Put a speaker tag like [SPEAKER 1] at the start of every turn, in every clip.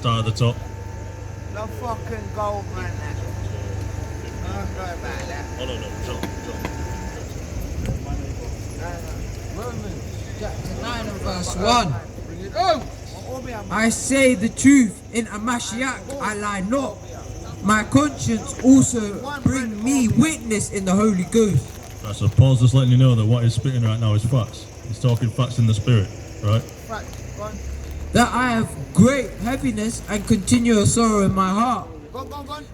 [SPEAKER 1] start at the top.
[SPEAKER 2] The fucking gold, man. Don't go about that.
[SPEAKER 1] Oh, no, John.
[SPEAKER 3] Romans chapter 9 and verse 1. I say the truth, in a Mashiach I lie not. My conscience also bring me witness in the Holy Ghost.
[SPEAKER 1] Right, so Paul's just letting you know that what he's spitting right now is facts. He's talking facts in the spirit, right?
[SPEAKER 3] That I have great heaviness and continual sorrow in my heart.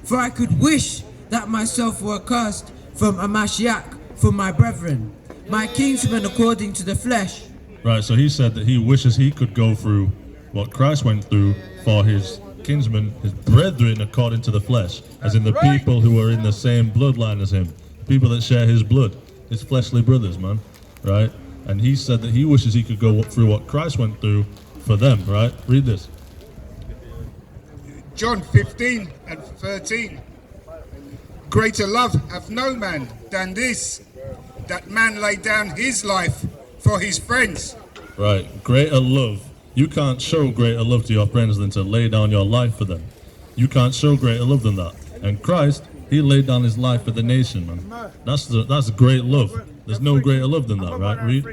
[SPEAKER 3] For I could wish that myself were accursed from a Mashiach for my brethren, my kinsmen according to the flesh.
[SPEAKER 1] Right, so he said that he wishes he could go through what Christ went through for his kinsmen, his brethren according to the flesh, as in the people who are in the same bloodline as him, people that share his blood, his fleshly brothers, man, right? And he said that he wishes he could go through what Christ went through for them, right? Read this.
[SPEAKER 4] John 15 and 13. Greater love hath no man than this, that man lay down his life for his friends.
[SPEAKER 1] Right, greater love. You can't show greater love to your friends than to lay down your life for them. You can't show greater love than that. And Christ, he laid down his life for the nation, man. That's great love. There's no greater love than that, right? Read.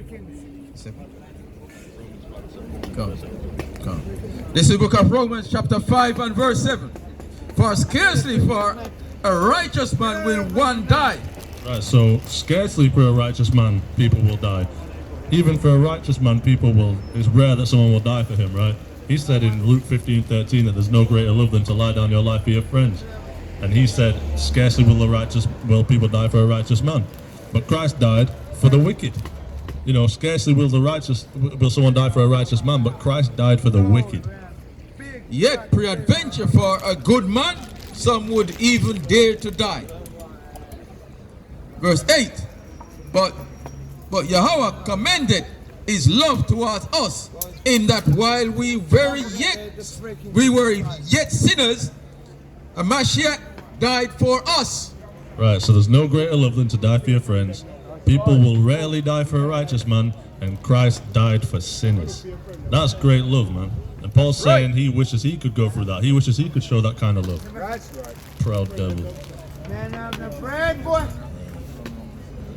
[SPEAKER 5] Go. This is the book of Romans chapter 5 and verse 7. For scarcely for a righteous man will one die.
[SPEAKER 1] Right, so scarcely for a righteous man people will die. Even for a righteous man it's rare that someone will die for him, right? He said in Luke 15:13 that there's no greater love than to lie down your life for your friends. And he said, scarcely will people die for a righteous man. But Christ died for the wicked. You know, scarcely will someone die for a righteous man, but Christ died for the wicked.
[SPEAKER 5] Yet peradventure for a good man, some would even dare to die. Verse 8. But Yahawah commended his love towards us, in that while we were yet sinners, a Mashiach died for us.
[SPEAKER 1] Right, so there's no greater love than to die for your friends. People will rarely die for a righteous man, and Christ died for sinners. That's great love, man. And Paul's saying he wishes he could go through that. He wishes he could show that kind of love.
[SPEAKER 2] That's right.
[SPEAKER 1] Proud devil.
[SPEAKER 2] Man, I'm the bread, boy.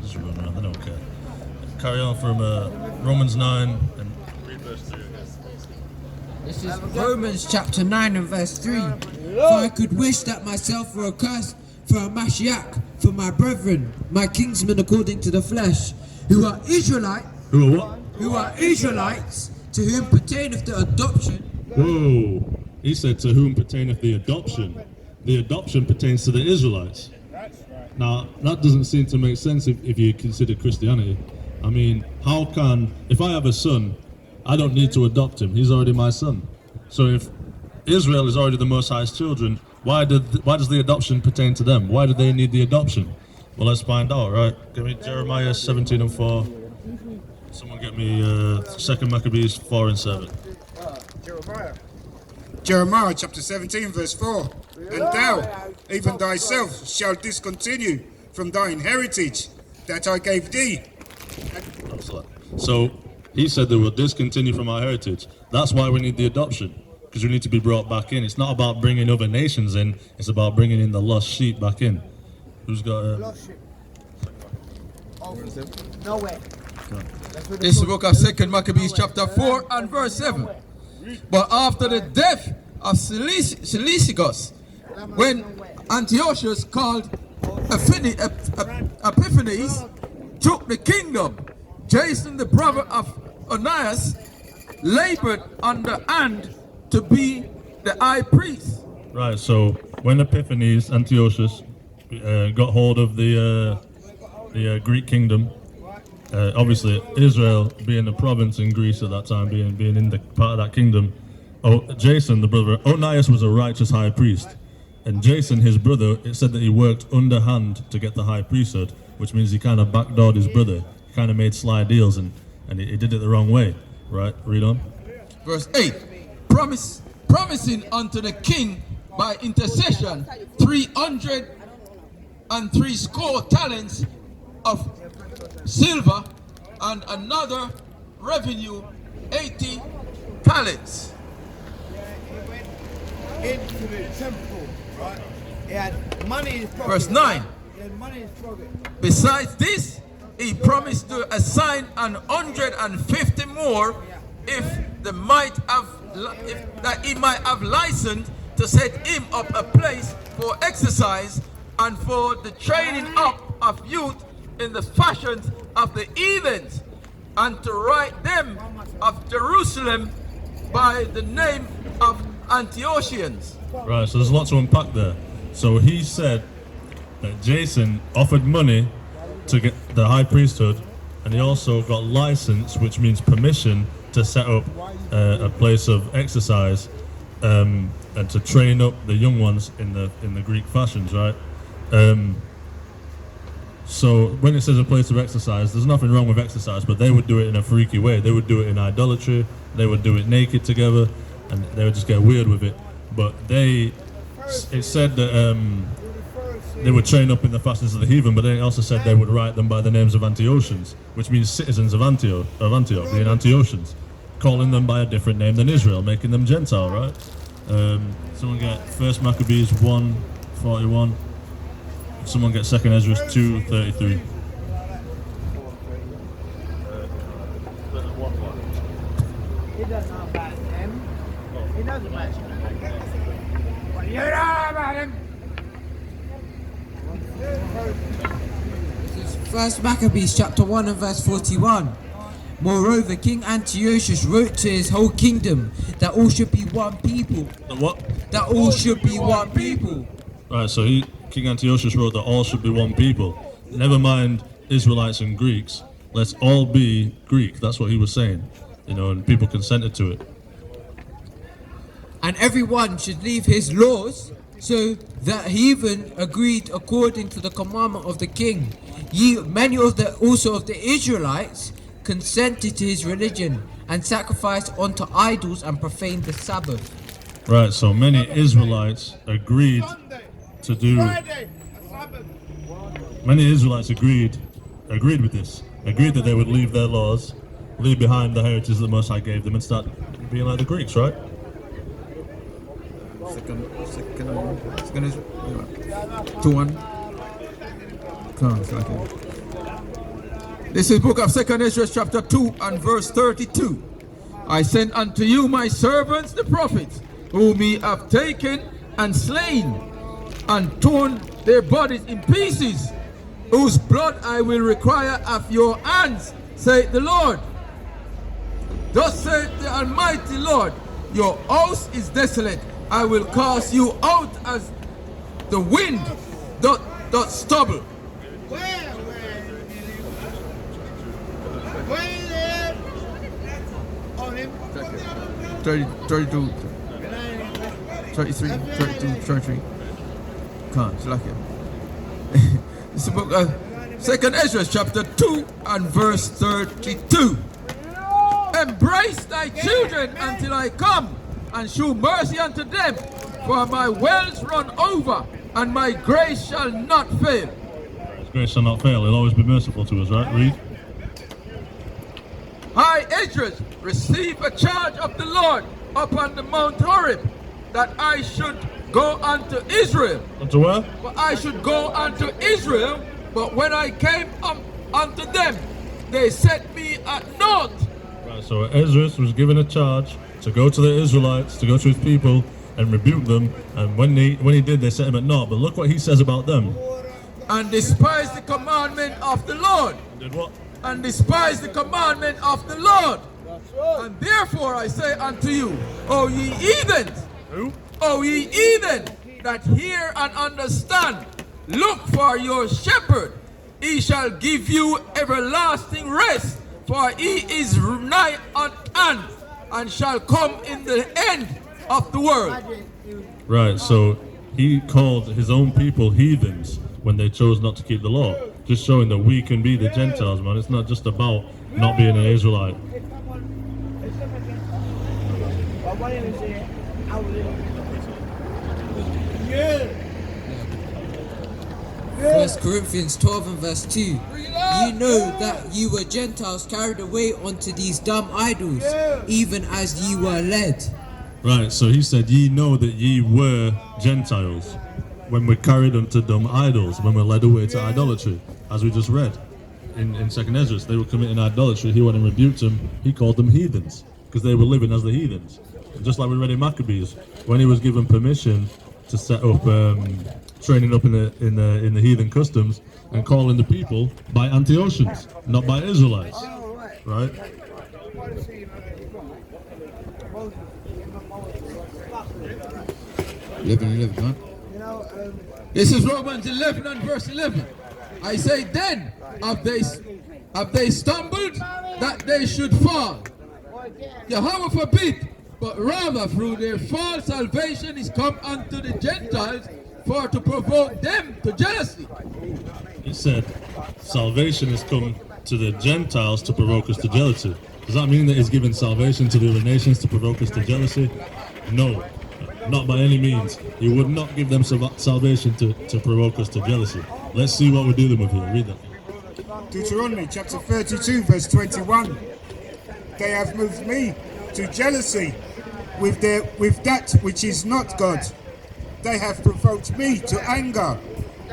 [SPEAKER 1] Just run around, I don't care. Carry on from Romans 9 and read verse 3 again.
[SPEAKER 3] This is Romans chapter 9 and verse 3. For I could wish that myself were accursed for a Mashiach, for my brethren, my kinsmen according to the flesh, who are Israelite,
[SPEAKER 1] Who are what?
[SPEAKER 3] who are Israelites, to whom pertaineth the adoption.
[SPEAKER 1] Whoa! He said, to whom pertaineth the adoption? The adoption pertains to the Israelites. Now, that doesn't seem to make sense if you consider Christianity. I mean, how can, if I have a son, I don't need to adopt him. He's already my son. So if Israel is already the Most High's children, why does the adoption pertain to them? Why do they need the adoption? Well, let's find out, right? Give me Jeremiah 17 and 4. Someone get me 2 Maccabees 4 and 7.
[SPEAKER 4] Jeremiah chapter 17 verse 4. And thou, even thyself, shalt discontinue from thine heritage that I gave thee.
[SPEAKER 1] So he said they will discontinue from our heritage. That's why we need the adoption, because we need to be brought back in. It's not about bringing other nations in, it's about bringing in the lost sheep back in. Who's got
[SPEAKER 2] Lost ship. Nowhere.
[SPEAKER 5] This is the book of 2 Maccabees chapter 4 and verse 7. But after the death of Seleucus, when Antiochus called Epiphanes took the kingdom, Jason the brother of Onias labored under hand to be the high priest.
[SPEAKER 1] Right, so when Epiphanes, Antiochus, got hold of the Greek kingdom, obviously Israel being a province in Greece at that time, being in the part of that kingdom, Jason, the brother, Onias was a righteous high priest. And Jason, his brother, it said that he worked underhand to get the high priesthood, which means he kind of backdoored his brother. He kind of made sly deals and he did it the wrong way. Right, read on.
[SPEAKER 5] Verse 8. Promising unto the king by intercession 360 talents of silver, and another revenue 80 talents.
[SPEAKER 2] into the temple, right? He had money in his pocket.
[SPEAKER 5] Verse 9.
[SPEAKER 2] He had money in his pocket.
[SPEAKER 5] Besides this, he promised to assign 150 more if he might have license to set him up a place for exercise and for the training up of youth in the fashions of the heathens, and to write them of Jerusalem by the name of Antiochians.
[SPEAKER 1] Right, so there's a lot to unpack there. So he said that Jason offered money to get the high priesthood, and he also got license, which means permission, to set up a place of exercise and to train up the young ones in the Greek fashions, right? So when it says a place of exercise, there's nothing wrong with exercise, but they would do it in a freaky way. They would do it in idolatry. They would do it naked together, and they would just get weird with it. But it said that they would train up in the fashions of the heathen, but then it also said they would write them by the names of Antiochians, which means citizens of Antioch, being Antiochians, calling them by a different name than Israel, making them Gentile, right? Someone get 1 Maccabees 1:41. Someone get 2 Ezra 2:33.
[SPEAKER 2] He doesn't know about him. He knows about him. But you know about him.
[SPEAKER 3] This is 1 Maccabees chapter 1 and verse 41. Moreover, King Antiochus wrote to his whole kingdom that all should be one people.
[SPEAKER 1] The what?
[SPEAKER 3] That all should be one people.
[SPEAKER 1] Right, so King Antiochus wrote that all should be one people. Never mind Israelites and Greeks. Let's all be Greek. That's what he was saying. And people consented to it.
[SPEAKER 3] And everyone should leave his laws, so that heathen agreed according to the commandment of the king. Many of the Israelites consented to his religion and sacrificed unto idols and profaned the Sabbath.
[SPEAKER 1] Right, so many Israelites agreed to do. Many Israelites agreed with this. Agreed that they would leave their laws, leave behind the heritage that the Most High gave them, and start being like the Greeks, right?
[SPEAKER 5] Second 2:1. This is book of 2 Ezra chapter 2 and verse 32. I send unto you my servants the prophets, whom ye have taken and slain, and torn their bodies in pieces, whose blood I will require of your hands, saith the Lord. Thus saith the Almighty Lord, your house is desolate. I will cast you out as the wind doth stubble.
[SPEAKER 2] Where you live? On him.
[SPEAKER 5] 30, 32, 33, 32, 33. Can't, it's like it. It's the book of 2 Ezra chapter 2 and verse 32. Embrace thy children until I come, and shew mercy unto them, for my wells run over, and my grace shall not fail.
[SPEAKER 1] His grace shall not fail. He'll always be merciful to us, right? Read.
[SPEAKER 5] I, Esdras, receive a charge of the Lord upon the Mount Horeb, that I should go unto Israel.
[SPEAKER 1] Unto where?
[SPEAKER 5] But I should go unto Israel, but when I came unto them, they set me at naught.
[SPEAKER 1] Right, so Ezra was given a charge to go to the Israelites, to go to his people and rebuke them, and when he did, they set him at naught. But look what he says about them.
[SPEAKER 5] And despise the commandment of the Lord.
[SPEAKER 1] Did what?
[SPEAKER 5] And despise the commandment of the Lord. And therefore I say unto you, O ye heathens,
[SPEAKER 1] Who?
[SPEAKER 5] O ye heathen, that hear and understand, look for your shepherd. He shall give you everlasting rest, for he is nigh at hand, and shall come in the end of the world.
[SPEAKER 1] Right, so he called his own people heathens when they chose not to keep the law. Just showing that we can be the Gentiles, man. It's not just about not being an Israelite.
[SPEAKER 3] First Corinthians 12 and verse 2. You know that you were Gentiles carried away unto these dumb idols, even as ye were led.
[SPEAKER 1] Right, so he said, ye know that ye were Gentiles when we're carried unto dumb idols, when we're led away to idolatry, as we just read in 2nd Ezra. They were committing idolatry. He went and rebuked them. He called them heathens because they were living as the heathens. And just like we read in Maccabees, when he was given permission to set up training up in the heathen customs and calling the people by Antiochians, not by Israelites, right?
[SPEAKER 5] 11, man. This is Romans 11 and verse 11. I say then, have they stumbled that they should fall? Yahawah forbid, but rather through their fall salvation is come unto the Gentiles for to provoke them to jealousy.
[SPEAKER 1] He said, salvation has come to the Gentiles to provoke us to jealousy. Does that mean that he's given salvation to the other nations to provoke us to jealousy? No, not by any means. He would not give them salvation to provoke us to jealousy. Let's see what we're dealing with here. Read that.
[SPEAKER 4] Deuteronomy chapter 32 verse 21. They have moved me to jealousy with that which is not God. They have provoked me to anger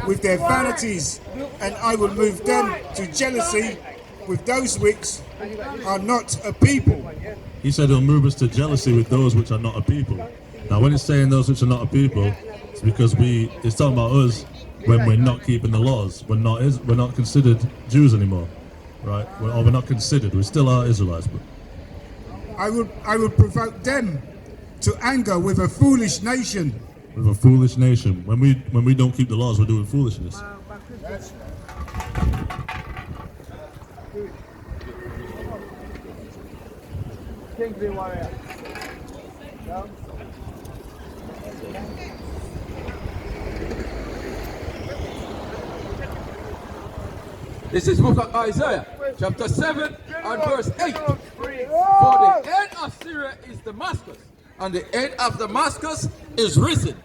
[SPEAKER 4] with their vanities, and I will move them to jealousy with those which are not a people.
[SPEAKER 1] He said he'll move us to jealousy with those which are not a people. Now when it's saying those which are not a people, it's because it's talking about us when we're not keeping the laws. We're not considered Jews anymore, right? Or we're not considered. We still are Israelites. But
[SPEAKER 4] I would provoke them to anger with a foolish nation.
[SPEAKER 1] With a foolish nation. When we don't keep the laws, we're doing foolishness.
[SPEAKER 2] Kingsley Warrior. No?
[SPEAKER 5] This is book of Isaiah, chapter 7 and verse 8. For the end of Syria is Damascus, and the end of Damascus is risen.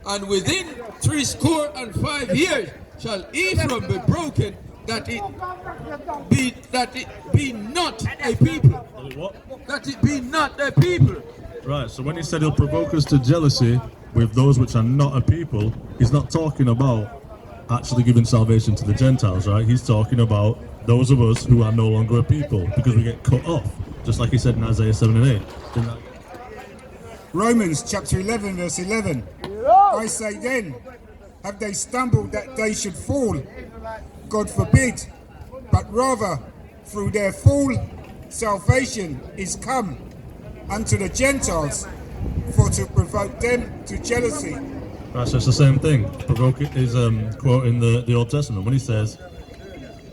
[SPEAKER 5] And within 65 years shall Ephraim be broken, that it be not a people.
[SPEAKER 1] What?
[SPEAKER 5] That it be not a people.
[SPEAKER 1] Right, so when he said he'll provoke us to jealousy with those which are not a people, he's not talking about actually giving salvation to the Gentiles, right? He's talking about those of us who are no longer a people because we get cut off, just like he said in Isaiah 7 and 8.
[SPEAKER 4] Romans chapter 11 verse 11. I say then, have they stumbled that they should fall? God forbid, but rather through their fall salvation is come unto the Gentiles for to provoke them to jealousy.
[SPEAKER 1] Right, so it's the same thing. Provoke is quoting the Old Testament when he says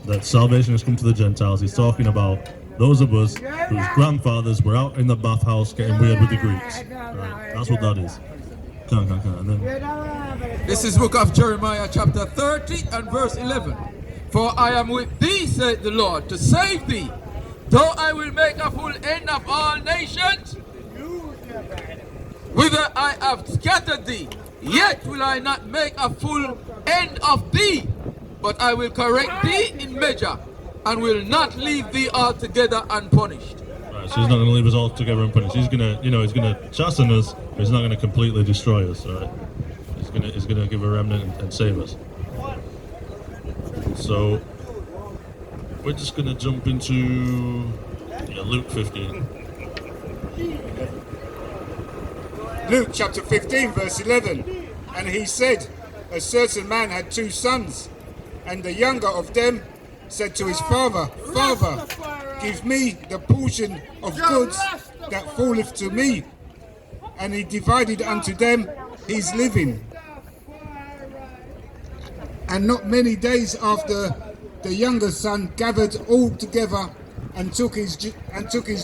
[SPEAKER 1] that salvation has come to the Gentiles. He's talking about those of us whose grandfathers were out in the bathhouse getting weird with the Greeks. Right, that's what that is. And then,
[SPEAKER 5] this is book of Jeremiah chapter 30 and verse 11. For I am with thee, said the Lord, to save thee. Though I will make a full end of all nations, whither I have scattered thee, yet will I not make a full end of thee, but I will correct thee in measure, and will not leave thee altogether unpunished.
[SPEAKER 1] right, so he's not going to leave us all together unpunished. He's going to chasten us, but he's not going to completely destroy us. All right, he's going to give a remnant and save us. So we're just going to jump into Luke 15.
[SPEAKER 4] Luke chapter 15 verse 11. And he said, a certain man had 2 sons, and the younger of them said to his father, Father, give me the portion of goods that falleth to me. And he divided unto them his living. And not many days after, the younger son gathered all together and took his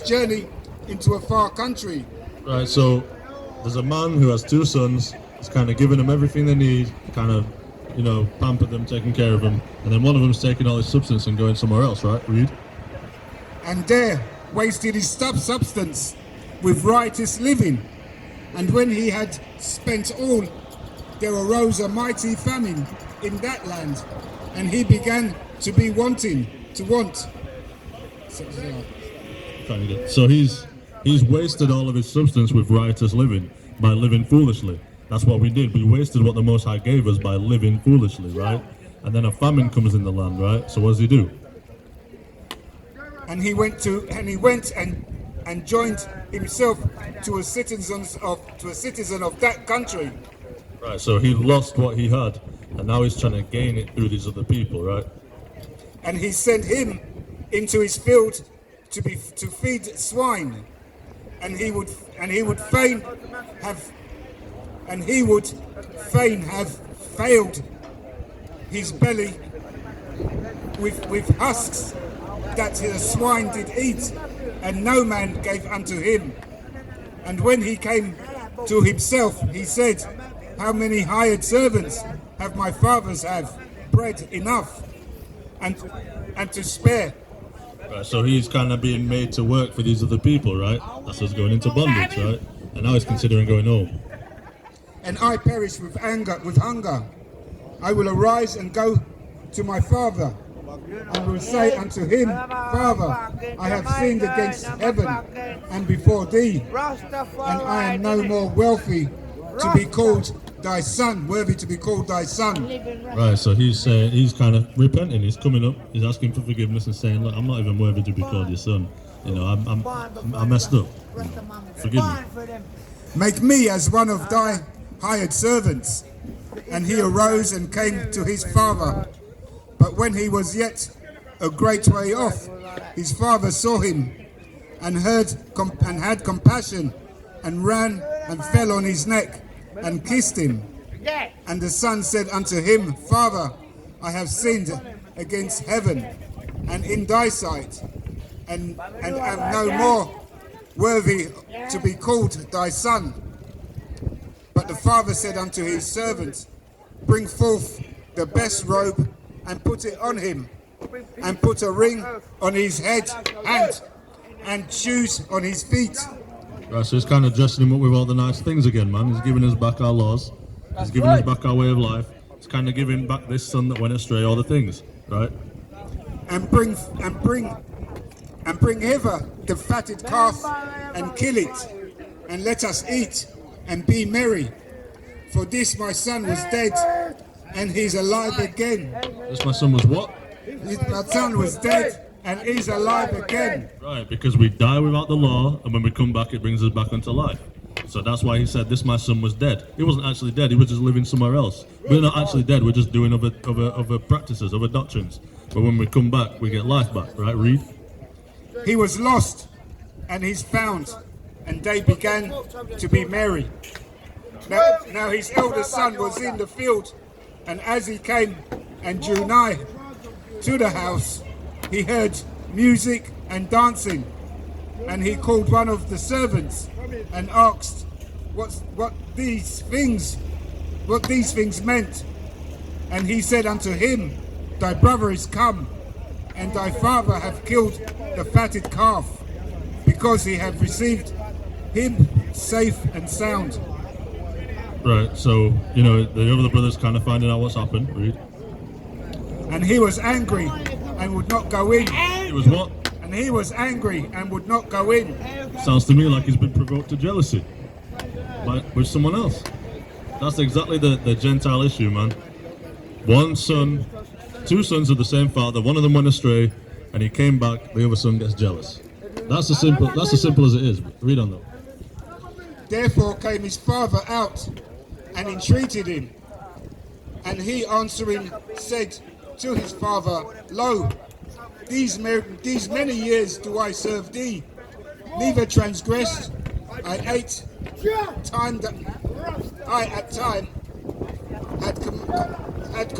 [SPEAKER 4] journey into a far country.
[SPEAKER 1] Right, so there's a man who has 2 sons. He's kind of giving them everything they need, kind of, pampered them, taking care of them, and then one of them's taking all his substance and going somewhere else, right? Read.
[SPEAKER 4] And there wasted his substance with riotous living. And when he had spent all, there arose a mighty famine in that land, and he began to be want.
[SPEAKER 1] So he's He's wasted all of his substance with riotous living by living foolishly. That's what we did. We wasted what the Most High gave us by living foolishly, right? And then a famine comes in the land, right? So what does he do?
[SPEAKER 4] And he went and joined himself to a citizen of that country.
[SPEAKER 1] Right, so he lost what he had, and now he's trying to gain it through these other people, right?
[SPEAKER 4] And he sent him into his field to feed swine, and he would fain have failed his belly with husks that the swine did eat, and no man gave unto him. And when he came to himself, he said, how many hired servants have my fathers have bread enough and to spare?
[SPEAKER 1] Right, so he's kind of being made to work for these other people, right? That's us going into bondage, right? And now he's considering going home.
[SPEAKER 4] And I perish with hunger. I will arise and go to my father, and will say unto him, Father, I have sinned against heaven and before thee, and I am no more worthy to be called thy son, worthy to be called thy son.
[SPEAKER 1] Right, so he's saying, he's kind of repenting. He's coming up, he's asking for forgiveness and saying, look, I'm not even worthy to be called your son. You know, I messed up. Forgive me.
[SPEAKER 4] Make me as one of thy hired servants. And he arose and came to his father. But when he was yet a great way off, his father saw him and had compassion, and ran and fell on his neck and kissed him. And the son said unto him, Father, I have sinned against heaven and in thy sight, and am no more worthy to be called thy son. But the father said unto his servants, Bring forth the best robe and put it on him, and put a ring on his head and shoes on his feet.
[SPEAKER 1] Right, so he's kind of dressing him up with all the nice things again, man. He's giving us back our laws. He's giving us back our way of life. He's kind of giving back this son that went astray all the things, right?
[SPEAKER 4] And bring hither the fatted calf and kill it, and let us eat and be merry. For this my son was dead, and he's alive again.
[SPEAKER 1] This my son was what?
[SPEAKER 4] My son was dead, and he's alive again.
[SPEAKER 1] Right, because we die without the law, and when we come back, it brings us back unto life. So that's why he said, this my son was dead. He wasn't actually dead, he was just living somewhere else. We're not actually dead, we're just doing other practices, other doctrines. But when we come back, we get life back, right? Read.
[SPEAKER 4] He was lost, and he's found, and they began to be merry. Now his eldest son was in the field, and as he came and drew nigh to the house, he heard music and dancing, and he called one of the servants and asked what these things meant. And he said unto him, Thy brother is come, and thy father hath killed the fatted calf, because he hath received him safe and sound.
[SPEAKER 1] Right, so, you know, the other brothers kind of finding out what's happened. Read.
[SPEAKER 4] And he was angry and would not go in.
[SPEAKER 1] He was what?
[SPEAKER 4] And he was angry and would not go in.
[SPEAKER 1] Sounds to me like he's been provoked to jealousy with someone else. That's exactly the Gentile issue, man. One son, two sons of the same father, one of them went astray, and he came back, the other son gets jealous. That's as simple as it is. Read on though.
[SPEAKER 4] Therefore came his father out and entreated him. And he answering said to his father, Lo, these many years do I serve thee, neither transgressed I ate time that I at time had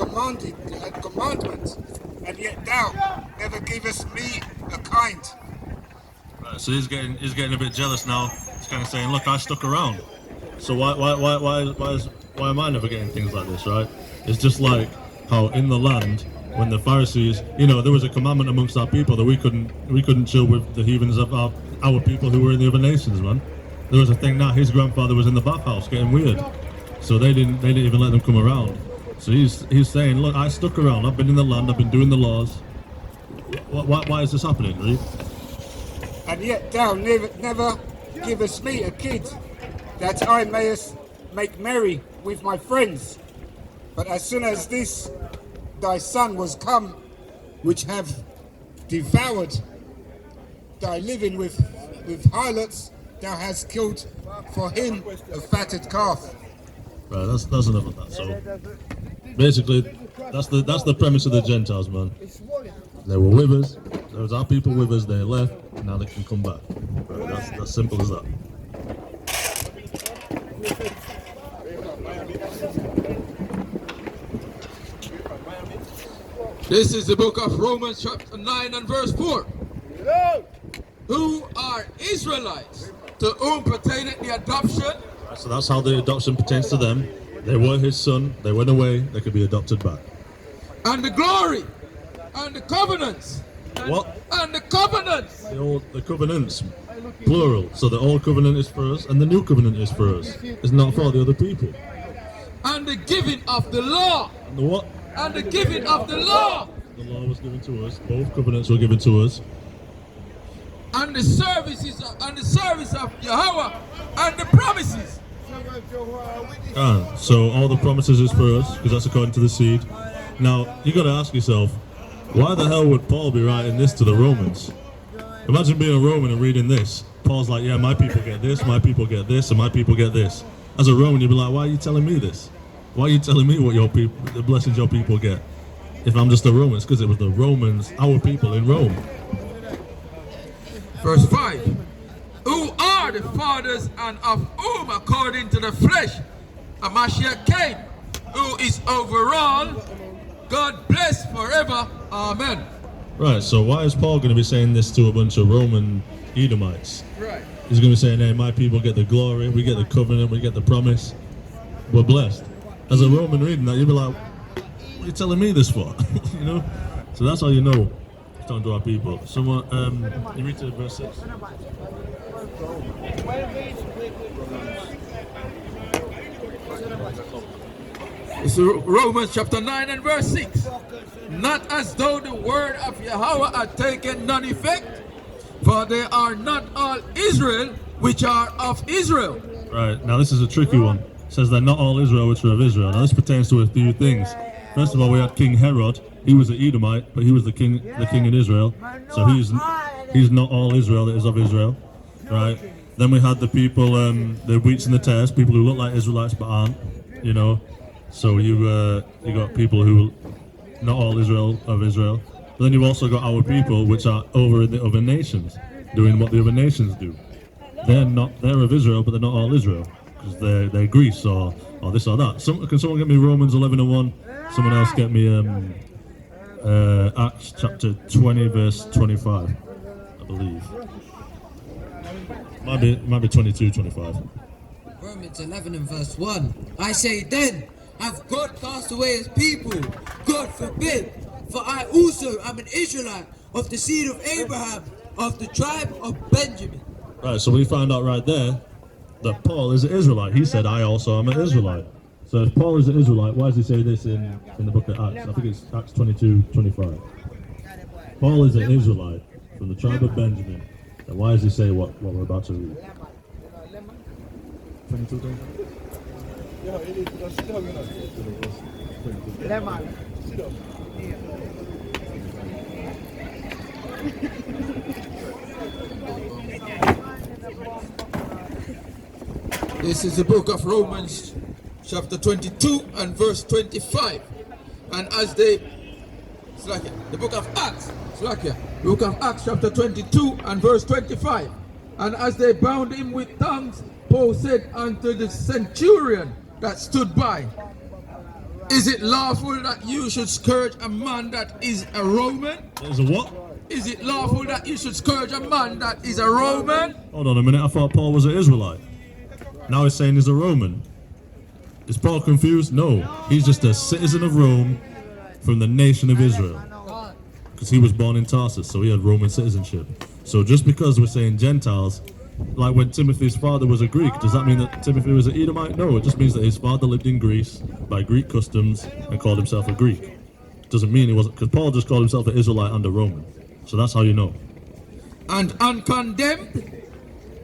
[SPEAKER 4] commandments, and yet thou never givest me a kind.
[SPEAKER 1] Right, so he's getting a bit jealous now. He's kind of saying, look, I stuck around. So why am I never getting things like this, right? It's just like how in the land, when the Pharisees, you know, there was a commandment amongst our people that we couldn't chill with the heathens of our people who were in the other nations, man. There was a thing now, his grandfather was in the bathhouse getting weird. So they didn't even let them come around. So he's saying, look, I stuck around, I've been in the land, I've been doing the laws. Why is this happening, right?
[SPEAKER 4] And yet thou never give us me a kid, that I may make merry with my friends. But as soon as this thy son was come, which have devoured thy living with harlots, thou hast killed for him a fatted calf.
[SPEAKER 1] Right, that's enough of that. So basically, that's the premise of the Gentiles, man. They were with us. There was our people with us. They left. Now they can come back. Right, that's simple as that.
[SPEAKER 5] This is the book of Romans chapter 9 and verse 4. Who are Israelites, to whom pertaineth the adoption?
[SPEAKER 1] So that's how the adoption pertains to them. They were his son. They went away. They could be adopted back.
[SPEAKER 5] And the glory, and the covenants.
[SPEAKER 1] What?
[SPEAKER 5] And the covenants.
[SPEAKER 1] The covenants, plural. So the old covenant is for us, and the new covenant is for us. It's not for the other people.
[SPEAKER 5] And the giving of the law.
[SPEAKER 1] And the what?
[SPEAKER 5] And the giving of the law.
[SPEAKER 1] The law was given to us. Both covenants were given to us.
[SPEAKER 5] And the service of Yahawah, and the promises.
[SPEAKER 1] So all the promises is for us, because that's according to the seed. Now, you got to ask yourself, why the hell would Paul be writing this to the Romans? Imagine being a Roman and reading this. Paul's like, yeah, my people get this, my people get this, and my people get this. As a Roman, you'd be like, why are you telling me this? Why are you telling me what your people, the blessings your people get? If I'm just a Roman, it's because it was the Romans, our people in Rome.
[SPEAKER 5] Verse 5. Who are the fathers, and of whom according to the flesh a Mashiach came, who is over all, God bless forever. Amen.
[SPEAKER 1] Right, so why is Paul going to be saying this to a bunch of Roman Edomites?
[SPEAKER 5] Right.
[SPEAKER 1] He's going to be saying, hey, my people get the glory, we get the covenant, we get the promise, we're blessed. As a Roman reading that, you'd be like, what are you telling me this for? You know? So that's how you know he's talking to our people. Someone, you read to verse 6.
[SPEAKER 5] It's Romans chapter 9 and verse 6. Not as though the word of Yahawah had taken none effect, for they are not all Israel which are of Israel.
[SPEAKER 1] Right, now this is a tricky one. It says they're not all Israel which are of Israel. Now this pertains to a few things. First of all, we had King Herod. He was an Edomite, but he was the king in Israel. So he's not all Israel that is of Israel. Right? Then we had the people, the wheats and the tares, people who look like Israelites but aren't, you know. So you got people who not all Israel of Israel. But then you've also got our people, which are over in the other nations, doing what the other nations do. They're of Israel, but they're not all Israel, because they're Greece or this or that. Can someone get me Romans 11 and 1? Someone else get me Acts chapter 20 verse 25, I believe. Might be 22, 25.
[SPEAKER 3] Romans 11 and verse 1. I say then, have God cast away his people? God forbid. For I also am an Israelite of the seed of Abraham, of the tribe of Benjamin.
[SPEAKER 1] Right, so we find out right there that Paul is an Israelite. He said, I also am an Israelite. So if Paul is an Israelite, why does he say this in the book of Acts? I think it's Acts 22, 25. Paul is an Israelite from the tribe of Benjamin. And why does he say what we're about to read? 22, 25?
[SPEAKER 5] This is the book of Romans chapter 22 and verse 25. And as they, the book of Acts, the book of Acts chapter 22 and verse 25. And as they bound him with tongues, Paul said unto the centurion that stood by, is it lawful that you should scourge a man that is a Roman?
[SPEAKER 1] Is a what?
[SPEAKER 5] Is it lawful that you should scourge a man that is a Roman?
[SPEAKER 1] Hold on a minute, I thought Paul was an Israelite. Now he's saying he's a Roman. Is Paul confused? No, he's just a citizen of Rome from the nation of Israel. Because he was born in Tarsus, so he had Roman citizenship. So just because we're saying Gentiles, like when Timothy's father was a Greek, does that mean that Timothy was an Edomite? No, it just means that his father lived in Greece by Greek customs and called himself a Greek. Doesn't mean he wasn't, because Paul just called himself an Israelite and a Roman. So that's how you know.
[SPEAKER 5] And uncondemned,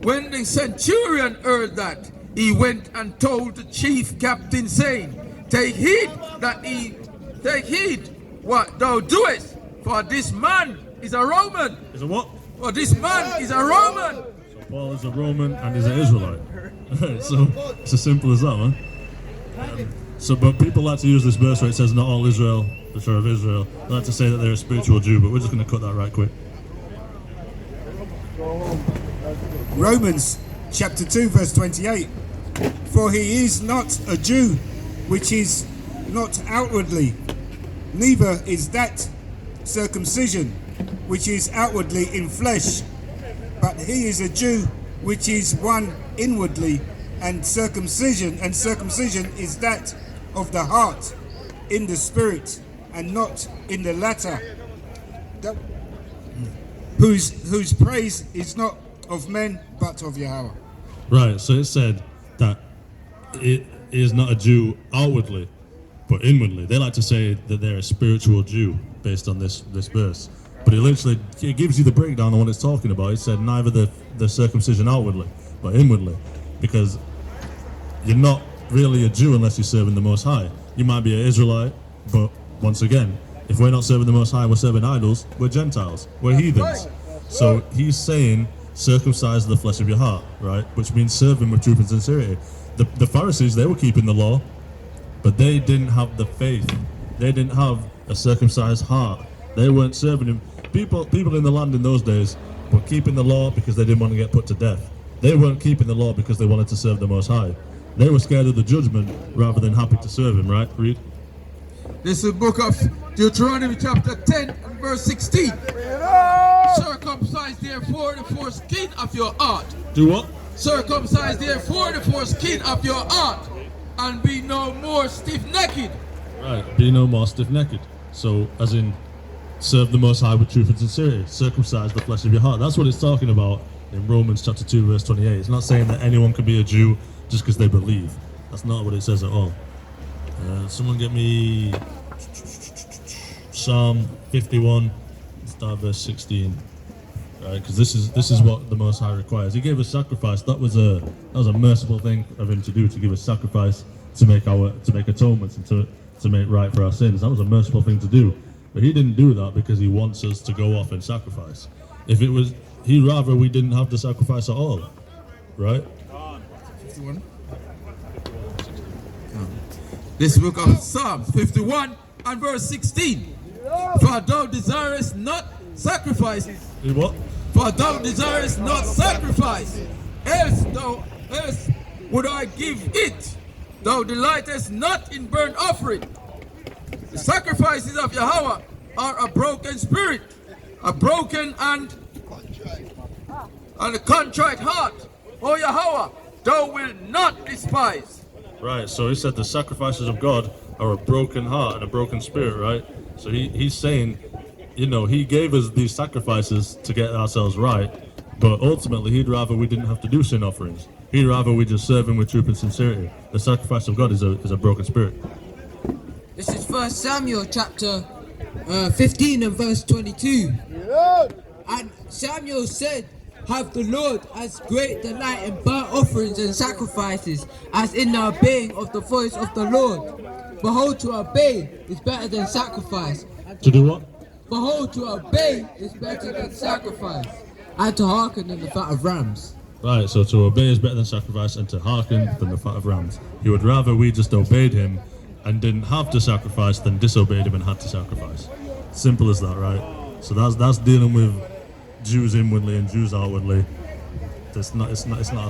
[SPEAKER 5] When the centurion heard that, he went and told the chief captain, saying, take heed what thou doest, for this man is a Roman.
[SPEAKER 1] Is it what?
[SPEAKER 5] For this man is a Roman.
[SPEAKER 1] So Paul is a Roman and is an Israelite. So it's as simple as that, man. But people like to use this verse where it says not all Israel, which are of Israel. They like to say that they're a spiritual Jew, but we're just going to cut that right quick.
[SPEAKER 4] Romans chapter 2 verse 28. For he is not a Jew, which is not outwardly, neither is that circumcision, which is outwardly in flesh, but he is a Jew, which is one inwardly, and circumcision is that of the heart, in the spirit, and not in the latter, whose praise is not of men, but of Yahawah.
[SPEAKER 1] Right, so it said that it is not a Jew outwardly, but inwardly. They like to say that they're a spiritual Jew based on this verse. But it gives you the breakdown on what it's talking about. It said neither the circumcision outwardly, but inwardly. Because you're not really a Jew unless you're serving the Most High. You might be an Israelite, but once again, if we're not serving the Most High, we're serving idols, we're Gentiles, we're heathens. So he's saying, circumcise the flesh of your heart, right? Which means serve him with truth and sincerity. The Pharisees, they were keeping the law, but they didn't have the faith. They didn't have a circumcised heart. They weren't serving him. People in the land in those days were keeping the law because they didn't want to get put to death. They weren't keeping the law because they wanted to serve the Most High. They were scared of the judgment rather than happy to serve him, right? Read.
[SPEAKER 5] This is the book of Deuteronomy chapter 10 and verse 16. Circumcise therefore the foreskin of your heart.
[SPEAKER 1] Do what?
[SPEAKER 5] Circumcise therefore the foreskin of your heart, and be no more stiff-necked.
[SPEAKER 1] Right, be no more stiff-necked. So, as in, serve the Most High with truth and sincerity. Circumcise the flesh of your heart. That's what it's talking about in Romans chapter 2 verse 28. It's not saying that anyone can be a Jew just because they believe. That's not what it says at all. Someone get me Psalm 51, start verse 16. Right, because this is what the Most High requires. He gave us sacrifice. That was a merciful thing of him to do, to give us sacrifice to make atonements and to make right for our sins. That was a merciful thing to do. But he didn't do that because he wants us to go off and sacrifice. If it was, he'd rather we didn't have to sacrifice at all, right?
[SPEAKER 5] 51. This book of Psalms 51 and verse 16. For thou desirest not sacrifices.
[SPEAKER 1] What?
[SPEAKER 5] For thou desirest not sacrifice, else would I give it. Thou delightest not in burnt offering. The sacrifices of Yahawah are a broken spirit, a broken and a contrite heart. O Yahawah, thou wilt not despise.
[SPEAKER 1] Right, so he said the sacrifices of God are a broken heart and a broken spirit, right? So he's saying, you know, he gave us these sacrifices to get ourselves right, but ultimately he'd rather we didn't have to do sin offerings. He'd rather we just serve him with truth and sincerity. The sacrifice of God is a broken spirit.
[SPEAKER 3] This is 1 Samuel chapter 15 and verse 22. And Samuel said, have the Lord as great delight in burnt offerings and sacrifices as in the obeying of the voice of the Lord. Behold, to obey is better than sacrifice.
[SPEAKER 1] To do what?
[SPEAKER 3] Behold, to obey is better than sacrifice, and to hearken than the fat of rams.
[SPEAKER 1] Right, so to obey is better than sacrifice, and to hearken than the fat of rams. He would rather we just obeyed him and didn't have to sacrifice than disobeyed him and had to sacrifice. Simple as that, right? So that's dealing with Jews inwardly and Jews outwardly. It's not a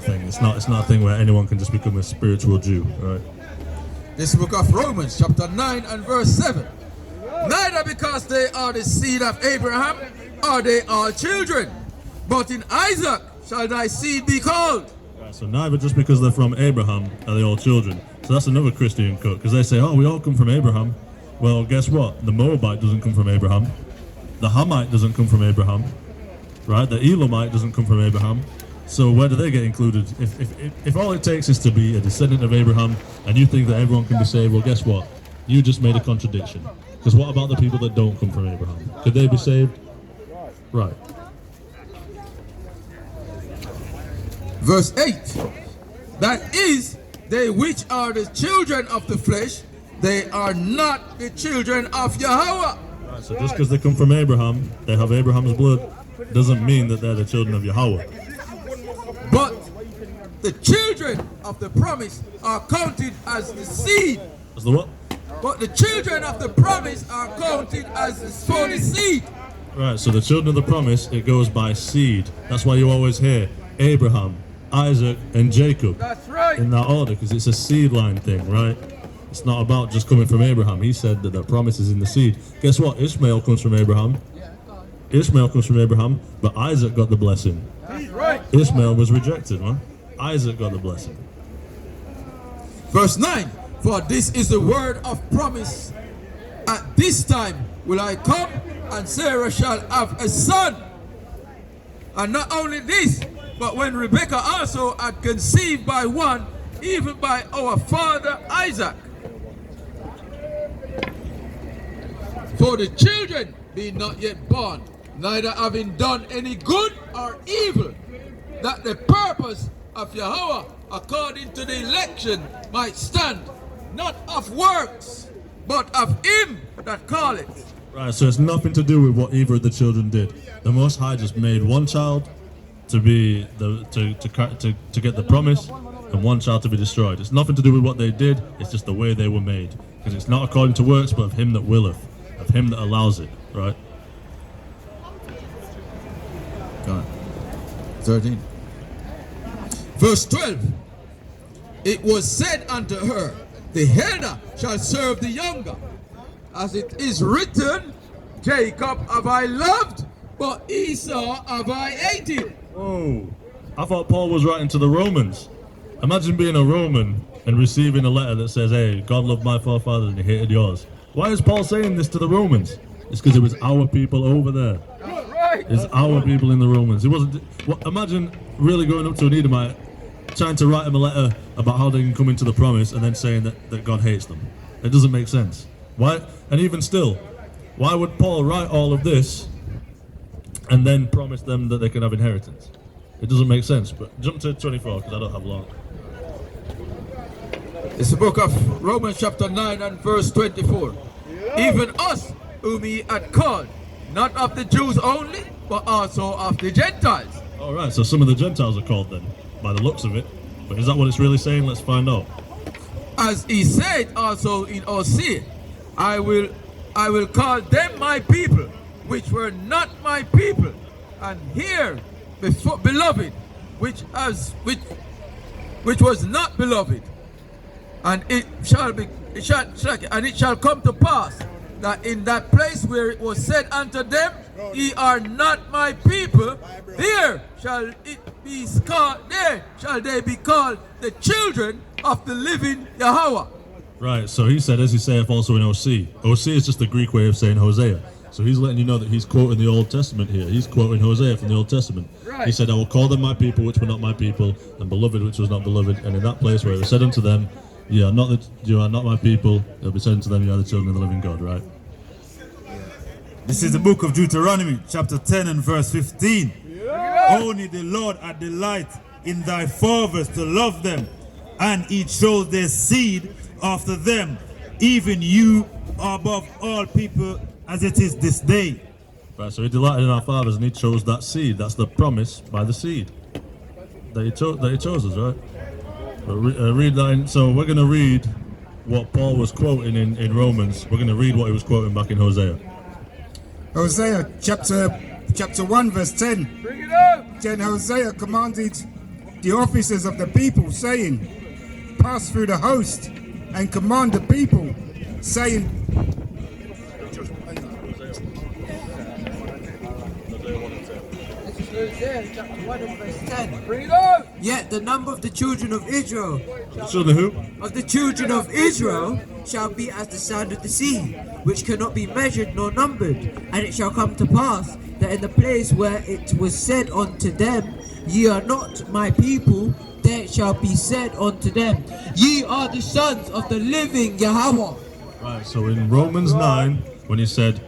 [SPEAKER 1] thing. It's not a thing where anyone can just become a spiritual Jew, right?
[SPEAKER 5] This book of Romans chapter 9 and verse 7. Neither because they are the seed of Abraham are they all children, but in Isaac shall thy seed be called.
[SPEAKER 1] Right, so neither just because they're from Abraham are they all children. So that's another Christian cut, because they say, oh, we all come from Abraham. Well, guess what? The Moabite doesn't come from Abraham. The Hamite doesn't come from Abraham. Right? The Elamite doesn't come from Abraham. So where do they get included? If all it takes is to be a descendant of Abraham and you think that everyone can be saved, well, guess what? You just made a contradiction. Because what about the people that don't come from Abraham? Could they be saved? Right.
[SPEAKER 5] Verse 8. That is, they which are the children of the flesh, they are not the children of Yahawah.
[SPEAKER 1] Right, so just because they come from Abraham, they have Abraham's blood, doesn't mean that they're the children of Yahweh.
[SPEAKER 5] But the children of the promise are counted as the seed.
[SPEAKER 1] As the what?
[SPEAKER 5] But the children of the promise are counted as for the seed.
[SPEAKER 1] Right, so the children of the promise, it goes by seed. That's why you always hear Abraham, Isaac, and Jacob.
[SPEAKER 5] That's right.
[SPEAKER 1] In that order, because it's a seed line thing, right? It's not about just coming from Abraham. He said that the promise is in the seed. Guess what? Ishmael comes from Abraham. Ishmael comes from Abraham, but Isaac got the blessing.
[SPEAKER 5] That's right.
[SPEAKER 1] Ishmael was rejected, man. Isaac got the blessing.
[SPEAKER 5] Verse 9. For this is the word of promise. At this time will I come, and Sarah shall have a son. And not only this, but when Rebekah also had conceived by one, even by our father Isaac. For the children be not yet born, neither having done any good or evil, that the purpose of Yahawah according to the election might stand, not of works, but of him that calleth.
[SPEAKER 1] Right, so it's nothing to do with what either of the children did. The Most High just made one child to be to get the promise, and one child to be destroyed. It's nothing to do with what they did. It's just the way they were made, because it's not according to works, but of him that willeth, of him that allows it. Right.
[SPEAKER 5] Go on. 13. Verse 12. It was said unto her, the elder shall serve the younger. As it is written, Jacob have I loved, but Esau have I hated.
[SPEAKER 1] Oh, I thought Paul was writing to the Romans. Imagine being a Roman and receiving a letter that says, hey, God loved my forefathers and he hated yours. Why is Paul saying this to the Romans? It's because it was our people over there. It's our people in the Romans. It wasn't. Imagine really going up to an Edomite, trying to write him a letter about how they can come into the promise, and then saying that God hates them. It doesn't make sense. Why? And even still, why would Paul write all of this and then promise them that they can have inheritance? It doesn't make sense. But jump to 24, because I don't have long.
[SPEAKER 5] It's the book of Romans chapter 9 and verse 24. Even us whom he had called, not of the Jews only, but also of the Gentiles.
[SPEAKER 1] All right, so some of the Gentiles are called then, by the looks of it. But is that what it's really saying? Let's find out.
[SPEAKER 5] As he said also in Hosea, I will call them my people, which were not my people, and here, before, beloved, which was not beloved, and it shall come to pass that in that place where it was said unto them, ye are not my people, there shall it be called, there shall they be called the children of the living Yahawah.
[SPEAKER 1] Right, so he said, as he saith also in Hosea. Hosea is just the Greek way of saying Hosea. So he's letting you know that he's quoting the Old Testament here. He's quoting Hosea from the Old Testament.
[SPEAKER 5] Right.
[SPEAKER 1] He said, I will call them my people, which were not my people, and beloved, which was not beloved. And in that place where it was said unto them, you are not my people, it will be said unto them, you are the children of the living God, right?
[SPEAKER 6] This is the book of Deuteronomy, chapter 10 and verse 15. Yeah. Only the Lord hath delight in thy fathers to love them, and he chose their seed after them, even you are above all people as it is this day.
[SPEAKER 1] Right, so he delighted in our fathers and he chose that seed. That's the promise by the seed that he chose us, right? But read that. So we're going to read what Paul was quoting in Romans. We're going to read what he was quoting back in Hosea.
[SPEAKER 4] Hosea chapter 1 verse 10.
[SPEAKER 5] Bring it up.
[SPEAKER 4] Then Hosea commanded the officers of the people, saying, pass through the host and command the people, saying,
[SPEAKER 3] Chapter 1 and verse 10.
[SPEAKER 5] Bring it up.
[SPEAKER 3] Yet the number of the children of Israel,
[SPEAKER 1] So the who?
[SPEAKER 3] of the children of Israel, shall be as the sand of the sea, which cannot be measured nor numbered. And it shall come to pass that in the place where it was said unto them, ye are not my people, there shall be said unto them, ye are the sons of the living Yahawah.
[SPEAKER 1] Right, so in Romans 9, when he said,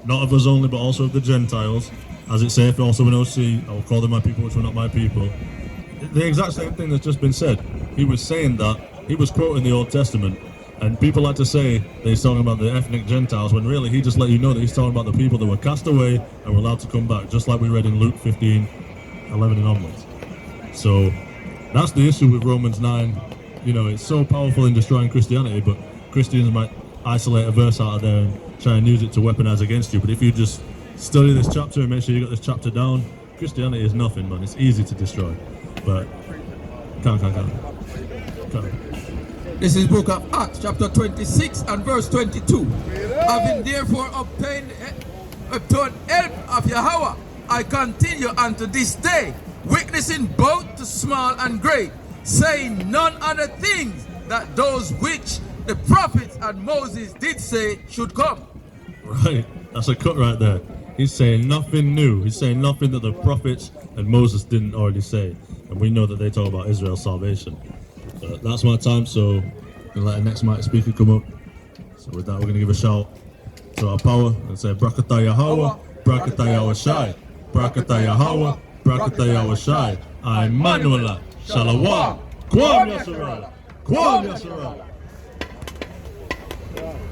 [SPEAKER 1] not of us only, but also of the Gentiles, as it saith also in OC, I will call them my people, which were not my people. the exact same thing that's just been said. He was saying that, he was quoting the Old Testament, and people like to say that he's talking about the ethnic Gentiles, when really he just let you know that he's talking about the people that were cast away and were allowed to come back, just like we read in Luke 15:11 and onwards. So that's the issue with Romans 9. You know, it's so powerful in destroying Christianity, but Christians might isolate a verse out of there and try and use it to weaponize against you. But if you just study this chapter and make sure you got this chapter down, Christianity is nothing, man. It's easy to destroy. But can't.
[SPEAKER 5] This is book of Acts, chapter 26 and verse 22. Having therefore obtained help of Yahawah, I continue unto this day, witnessing both to small and great, saying none other things that those which the prophets and Moses did say should come.
[SPEAKER 1] Right, that's a cut right there. He's saying nothing new. He's saying nothing that the prophets and Moses didn't already say. And we know that they talk about Israel's salvation. That's my time, so I'm going to let the next mic speaker come up. So with that, we're going to give a shout to our power and say, Brakata Yahawah, Brakata Yahawashi, Brakata Yahawah, Brakata Yahawashi, Immanuel, Shalawah, Kwam Yasharal, Kwam Yasharal.